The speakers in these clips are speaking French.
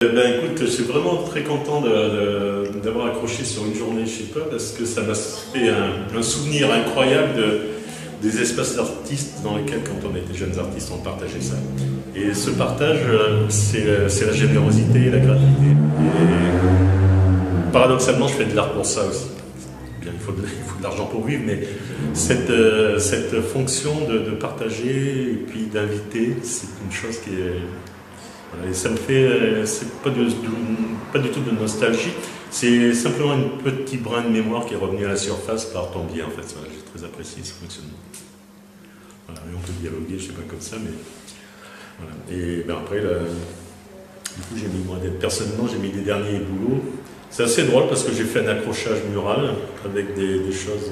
Ben écoute, je suis vraiment très content d'avoir accroché sur une journée chez toi parce que ça m'a fait un souvenir incroyable des espaces d'artistes dans lesquels, quand on était jeunes artistes, on partageait ça. Et ce partage, c'est la générosité et la gratuité. Et paradoxalement, je fais de l'art pour ça aussi. Bien, il faut de l'argent pour vivre, mais cette fonction de partager et puis d'inviter, c'est une chose qui est... Voilà, et ça me fait, c'est pas du tout de nostalgie, c'est simplement un petit brin de mémoire qui est revenu à la surface par ton biais en fait. Voilà, j'ai très apprécié ce fonctionnement. Voilà, et on peut dialoguer, je sais pas comme ça, mais voilà. Et ben après, là, du coup, personnellement, j'ai mis des derniers boulots. C'est assez drôle parce que j'ai fait un accrochage mural avec des choses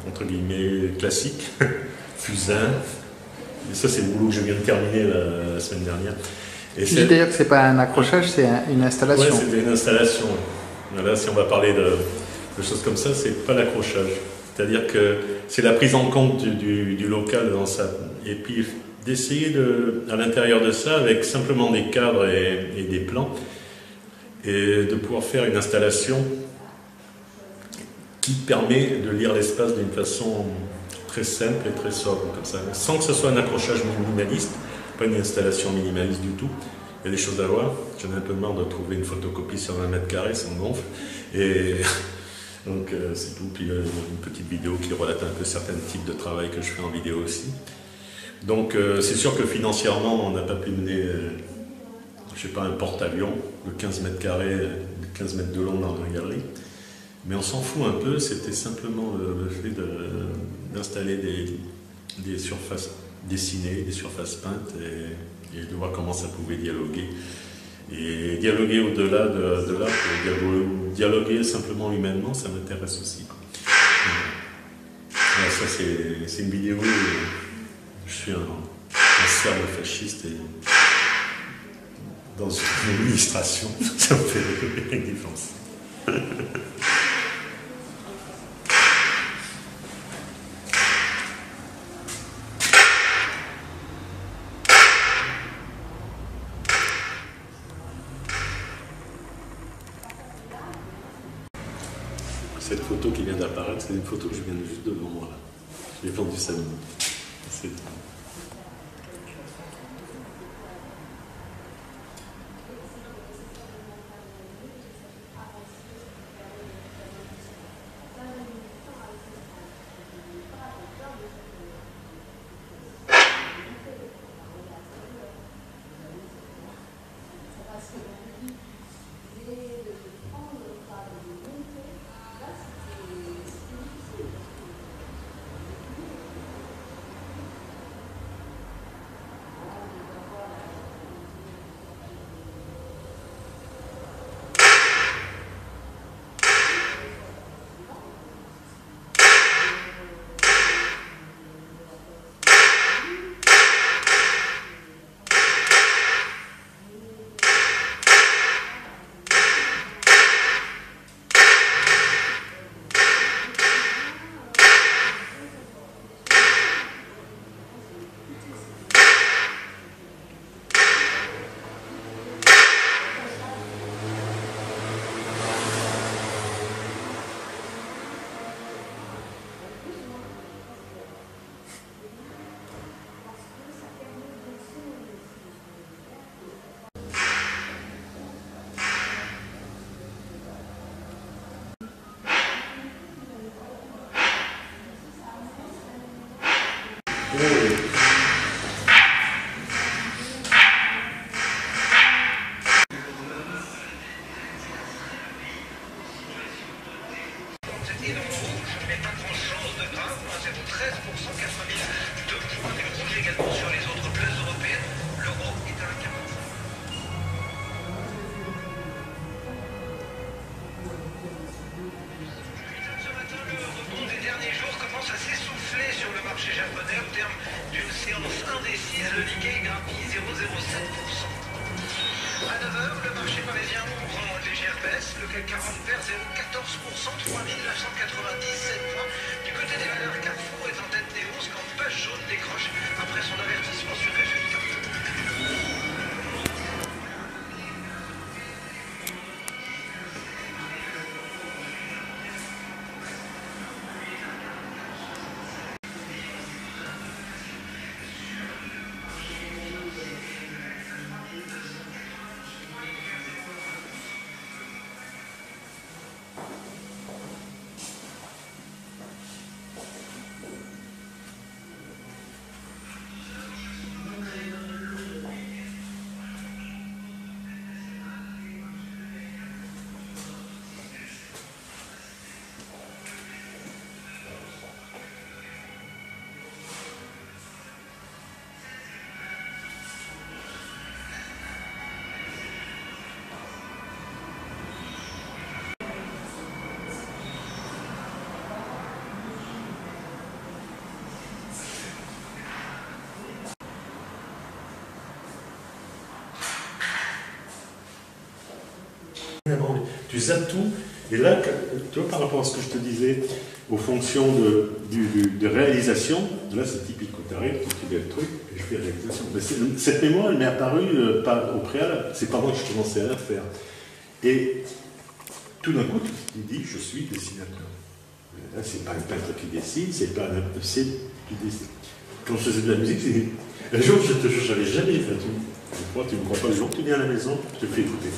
entre guillemets classiques, fusain. Et ça, c'est le boulot que je viens de terminer la semaine dernière. Tu dis d'ailleurs que c'est pas un accrochage, c'est une installation. Oui, c'était une installation. Là, si on va parler de choses comme ça, c'est pas l'accrochage. C'est-à-dire que c'est la prise en compte du local dans ça. Et puis d'essayer à l'intérieur de ça, avec simplement des cadres et des plans, et de pouvoir faire une installation qui permet de lire l'espace d'une façon très simple et très sobre, comme ça, sans que ce soit un accrochage minimaliste. Pas une installation minimaliste du tout. Il y a des choses à voir. J'en ai un peu marre de trouver une photocopie sur 20 mètres carrés, ça me gonfle. Et donc c'est tout. Puis une petite vidéo qui relate un peu certains types de travail que je fais en vidéo aussi. Donc c'est sûr que financièrement, on n'a pas pu mener, je sais pas, un porte-avions de 15 mètres carrés, de 15 mètres de long dans la galerie. Mais on s'en fout un peu, c'était simplement le fait d'installer des surfaces dessiner, des surfaces peintes et de voir comment ça pouvait dialoguer. Et dialoguer au-delà de l'art, dialoguer simplement humainement, ça m'intéresse aussi. Voilà, ça c'est une vidéo où je suis un serbe fasciste et dans une administration, ça me fait une différence. Cette photo qui vient d'apparaître, c'est une photo que je viens juste devant moi. Je l'ai vendue samedi. Tu zappes tout. Et là, tu vois, par rapport à ce que je te disais, aux fonctions de réalisation, là c'est typique, tu arrives, tu fais le truc, et je fais réalisation. Mais cette mémoire, elle m'est apparue pas au préalable, c'est pas moi que je commençais à la faire. Et tout d'un coup, tu te dis, je suis dessinateur. Là, c'est pas un peintre qui dessine, c'est pas un c'est qui dessine. Quand je faisais de la musique, un jour, je te jure, j'avais jamais fait tout. Tu me crois pas, le jour que tu viens à la maison, je te fais écouter.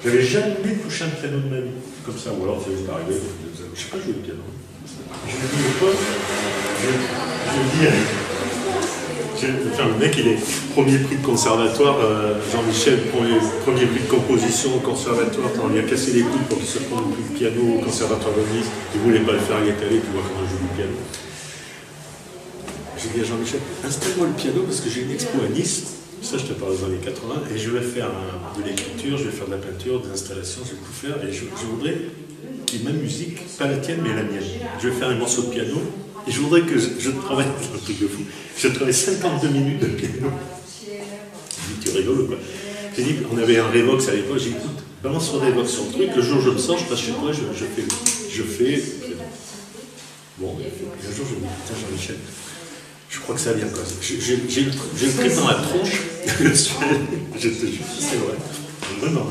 J'avais jamais touché un piano de ma vie, comme ça, ou alors ça m'est arrivé, je sais pas jouer le piano. Je me dis au pote, le mec il est premier prix de conservatoire, Jean-Michel, premier prix de composition au conservatoire, on lui a cassé les couilles pour qu'il se prenne le prix de piano au conservatoire de Nice, il voulait pas le faire, il est allé, tu vois comment je joue du piano. J'ai dit à Jean-Michel, installe-moi le piano parce que j'ai une expo à Nice. Ça, je te parle des années 80, et je vais faire de l'écriture, je vais faire de la peinture, des installations, je vais tout faire, et je voudrais qu'il y ait ma musique, pas la tienne, mais la mienne. Je vais faire un morceau de piano, et je voudrais que je travaille, c'est un truc de fou, je travaille 52 minutes de piano. Je dis, tu rigoles ou quoi? J'ai dit, on avait un Revox à l'époque, j'ai dit, écoute, balance le Revox sur le truc, le jour où je me sors, je passe chez toi, je fais. Bon, et un jour, je me dis, putain, Jean-Michel, je crois que ça vient quoi. J'ai le truc dans la tronche, je te jure, c'est vrai. Vraiment.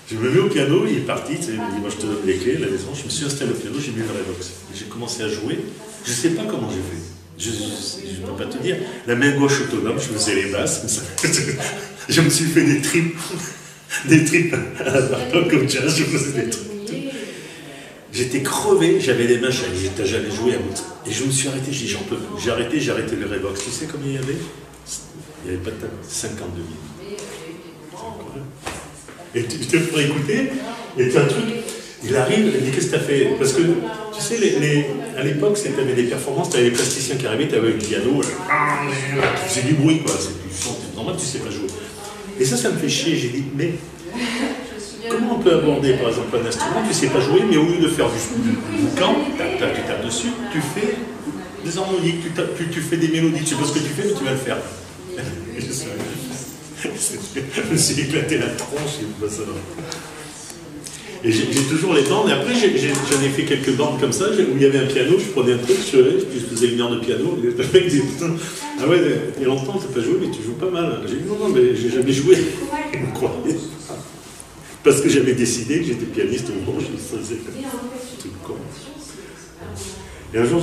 Je me mets au piano, il est parti, il me dit, moi je te donne les clés, la maison, je me suis installé au piano, j'ai mis le Revox. J'ai commencé à jouer, je ne sais pas comment j'ai fait. Je ne peux pas te dire. La main gauche autonome, je faisais les basses, comme ça. Je me suis fait des tripes à la barbe comme jazz, je faisais des trucs. J'étais crevé, j'avais les mains, j'étais jamais joué à bout. Et je me suis arrêté, j'ai dit j'en peux plus. J'ai arrêté le Revox. Tu sais combien il y avait? Il n'y avait pas de temps. 52 000. Et tu te ferais écouter, et tu as un truc, il arrive, il dit qu'est-ce que tu as fait? Parce que, tu sais, à l'époque, tu avais des performances, tu avais les plasticiens qui arrivaient, tu avais le piano, tu faisais du bruit, quoi. C'est normal, tu ne sais pas jouer. Et ça me fait chier. J'ai dit, mais comment on peut aborder, par exemple, un instrument, tu ne sais pas jouer, mais au lieu de faire du boucan, tu tapes dessus, tu fais des harmoniques, tu fais des mélodies, tu sais pas ce que tu fais, mais tu vas le faire. Je me suis éclaté la tronche, et j'ai toujours les bandes, et après j'en ai fait quelques bandes comme ça, où il y avait un piano, je prenais un truc, je faisais une heure de piano, et le mec dit, putain, ah ouais, il y a longtemps tu n'as pas joué, mais tu joues pas mal. J'ai dit, non, mais j'ai jamais joué, il me croyait. Parce que j'avais décidé que j'étais pianiste au moment où je faisais un truc con. Et un jour,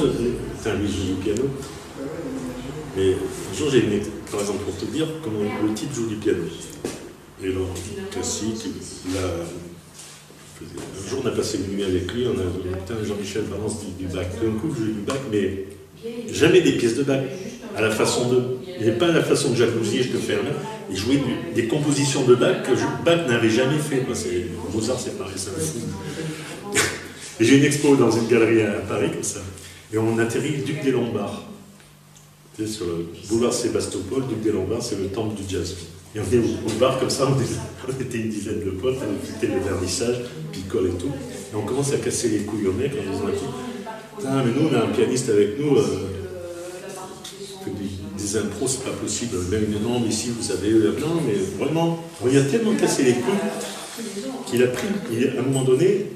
c'est un joue du piano. Mais un jour, j'ai une, par exemple, pour te dire comment le type joue du piano. Et alors, classique, là, un jour, on a passé une nuit avec lui, on a dit, putain, Jean-Michel balance du Bach. D'un coup, je joue du Bach, mais jamais des pièces de Bach. À la façon de. Il n'y avait pas la façon de Jacuzzi, je te fais un main. Il jouait des compositions de Bach que Bach n'avait jamais fait. Mozart, c'est pareil, ça me fout. Et j'ai une expo dans une galerie à Paris, comme ça. Et on atterrit Duc des Lombards. Tu sais, sur le boulevard Sébastopol, Duc des Lombards, c'est le temple du jazz. Et on est au bar comme ça, on était une dizaine de potes, on était le vernissage, picole et tout. Et on commence à casser les couilles au mec en disant, putain, mais nous, on a un pianiste avec nous. Des impros, c'est pas possible. Même non, mais si vous savez, non, mais vraiment, on lui a tellement cassé les couilles qu'il a pris, à un moment donné,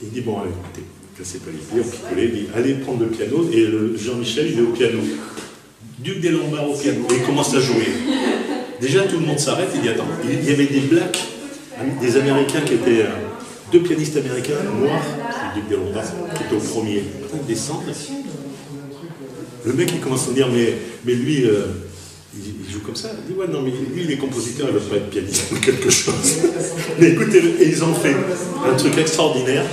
il dit, bon, allez, écoutez, cassez pas les couilles, on picolait, il dit, allez prendre le piano, et Jean-Michel, il est au piano. Duc des Lombards au piano, et il commence à jouer. Déjà, tout le monde s'arrête, il dit, attends, il y avait des blacks, des Américains qui étaient, deux pianistes américains noirs, le Duc des Lombards, qui étaient au premier. Ils descendent. Le mec, il commence à dire, mais lui, il joue comme ça. Il dit, ouais, non, mais lui, il est compositeur, il ne veut pas être pianiste ou quelque chose. Mais écoutez, et ils ont fait un truc extraordinaire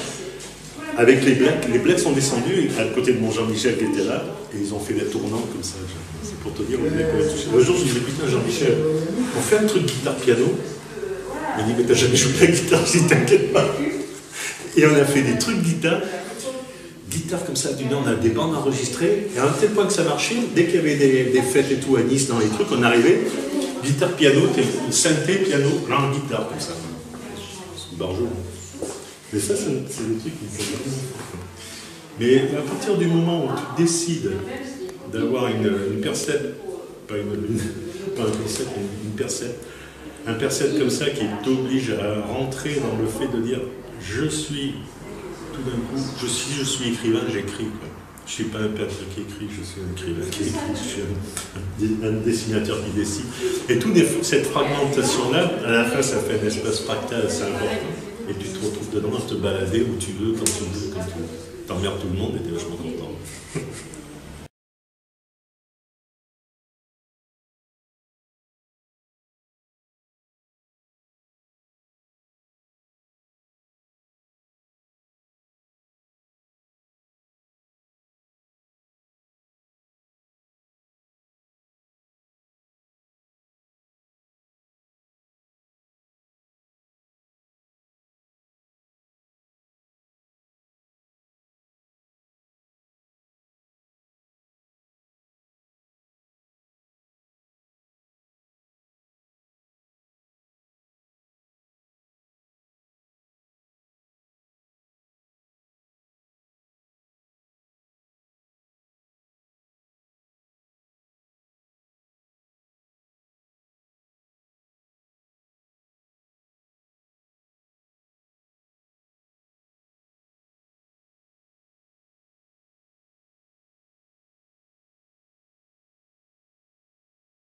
avec les Blacks. Les Blacks sont descendus à côté de mon Jean-Michel qui était là, et ils ont fait des tournants comme ça. C'est pour te dire, le mec va toucher. Un jour, je lui ai dit, putain, Jean-Michel, on fait un truc guitare-piano. Il dit, mais t'as jamais joué la guitare, je dis, t'inquiète pas. Et on a fait des trucs guitare comme ça, on a des bandes enregistrées, et à un tel point que ça marchait, dès qu'il y avait des fêtes et tout à Nice dans les trucs, on arrivait, guitare, piano, synthé, piano, là, guitare, comme ça. C'est barjou. Mais ça, c'est des trucs qui me font bien. Mais à partir du moment où tu décides d'avoir une percette, pas un concept, une percette, un percette comme ça qui t'oblige à rentrer dans le fait de dire je suis, tout d'un coup, je suis écrivain, j'écris. Je ne suis pas un peintre qui écrit, je suis un écrivain qui écrit, je suis un dessinateur qui dessine. Et toute cette fragmentation-là, à la fin, ça fait un espace fractal assez important. Et tu te retrouves dedans à te balader où tu veux, quand tu veux, quand tu veux. T'emmerdes tout le monde et t'es vachement content.